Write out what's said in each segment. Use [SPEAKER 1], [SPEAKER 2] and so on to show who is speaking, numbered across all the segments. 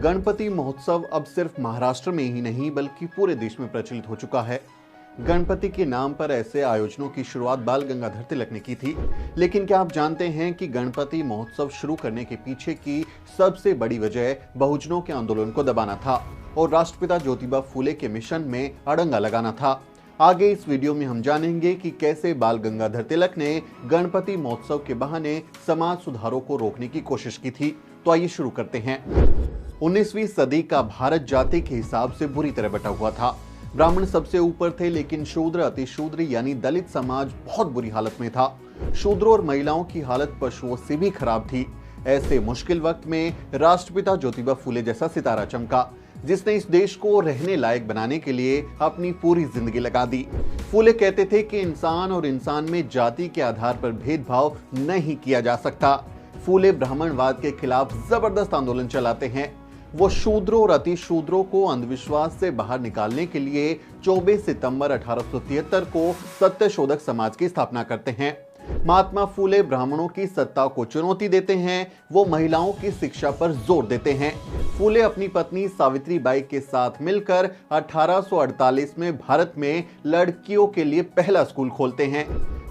[SPEAKER 1] गणपति महोत्सव अब सिर्फ महाराष्ट्र में ही नहीं बल्कि पूरे देश में प्रचलित हो चुका है। गणपति के नाम पर ऐसे आयोजनों की शुरुआत बाल गंगाधर तिलक ने की थी। लेकिन क्या आप जानते हैं कि गणपति महोत्सव शुरू करने के पीछे की सबसे बड़ी वजह बहुजनों के आंदोलन को दबाना था और राष्ट्रपिता ज्योतिबा फूले के मिशन में अड़ंगा लगाना था। आगे इस वीडियो में हम जानेंगे कि कैसे बाल गंगाधर तिलक ने गणपति महोत्सव के बहाने समाज सुधारों को रोकने की कोशिश की थी। तो आइए शुरू करते हैं। 19वीं सदी का भारत जाति के हिसाब से बुरी तरह बटा हुआ था। ब्राह्मण सबसे ऊपर थे, लेकिन शूद्र, अतिशूद्र यानी दलित समाज बहुत बुरी हालत में था। शूद्रों और महिलाओं की हालत पशुओं से भी खराब थी। ऐसे मुश्किल वक्त में राष्ट्रपिता ज्योतिबा फूले जैसा सितारा चमका, जिसने इस देश को रहने लायक बनाने के लिए अपनी पूरी जिंदगी लगा दी। फूले कहते थे कि इंसान और इंसान में जाति के आधार पर भेदभाव नहीं किया जा सकता। फूले ब्राह्मणवाद के खिलाफ जबरदस्त आंदोलन चलाते हैं। वो शूद्रों और अतिशूद्रों को अंधविश्वास से बाहर निकालने के लिए 24 सितंबर 1873 को सत्यशोधक समाज की स्थापना करते हैं। महात्मा फूले ब्राह्मणों की सत्ता को चुनौती देते हैं। वो महिलाओं की शिक्षा पर जोर देते हैं। फूले अपनी पत्नी सावित्री बाई के साथ मिलकर 1848 में भारत में लड़कियों के लिए पहला स्कूल खोलते हैं।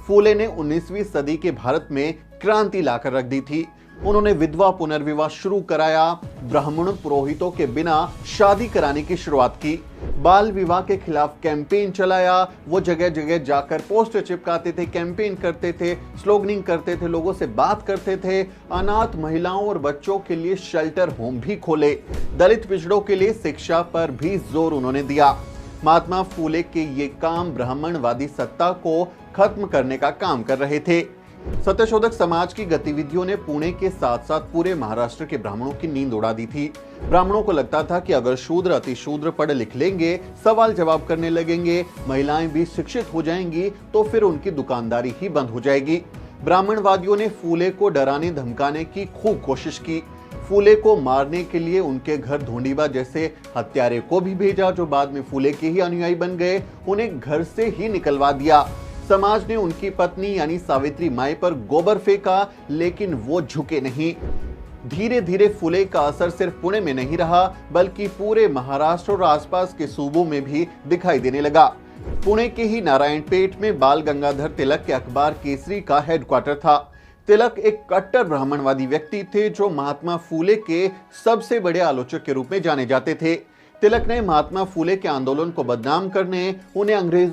[SPEAKER 1] फूले ने 19वीं सदी के भारत में क्रांति लाकर रख दी थी। उन्होंने विधवा पुनर्विवाह शुरू कराया, ब्राह्मण पुरोहितों के बिना शादी कराने की शुरुआत की, बाल विवाह के खिलाफ कैंपेन चलाया। वो जगह जगह जाकर पोस्टर चिपकाते थे, कैंपेन करते थे, स्लोगनिंग करते थे, लोगों से बात करते थे। अनाथ महिलाओं और बच्चों के लिए शेल्टर होम भी खोले। दलित पिछड़ों के लिए शिक्षा पर भी जोर उन्होंने दिया। महात्मा फूले के ये काम ब्राह्मणवादी सत्ता को खत्म करने का काम कर रहे थे। सत्यशोधक समाज की गतिविधियों ने पुणे के साथ साथ पूरे महाराष्ट्र के ब्राह्मणों की नींद उड़ा दी थी। ब्राह्मणों को लगता था कि अगर शूद्र अतिशूद्र पढ़ लिख लेंगे, सवाल जवाब करने लगेंगे, महिलाएं भी शिक्षित हो जाएंगी, तो फिर उनकी दुकानदारी ही बंद हो जाएगी। ब्राह्मणवादियों ने फूले को डराने धमकाने की खूब कोशिश की। फूले को मारने के लिए उनके घर धोंडीबा जैसे हत्यारे को भी भेजा, जो बाद में फूले के ही अनुयायी बन गए। उन्हें घर से ही निकलवा दिया। समाज ने उनकी पत्नी यानी सावित्री माई पर गोबर फेंका, लेकिन वो झुके नहीं। धीरे धीरे फूले का असर सिर्फ पुणे में नहीं रहा बल्कि पूरे महाराष्ट्र और आसपास के सूबों में भी दिखाई देने लगा। पुणे के ही नारायणपेट में बाल गंगाधर तिलक के अखबार केसरी का हेडक्वार्टर था। तिलक एक कट्टर ब्राह्मणवादी व्यक्ति थे जो महात्मा फूले के सबसे बड़े आलोचक के रूप में जाने जाते थे। तिलक ने महात्मा फूले के आंदोलन को बदनाम करने, उन्हें अंग्रेजों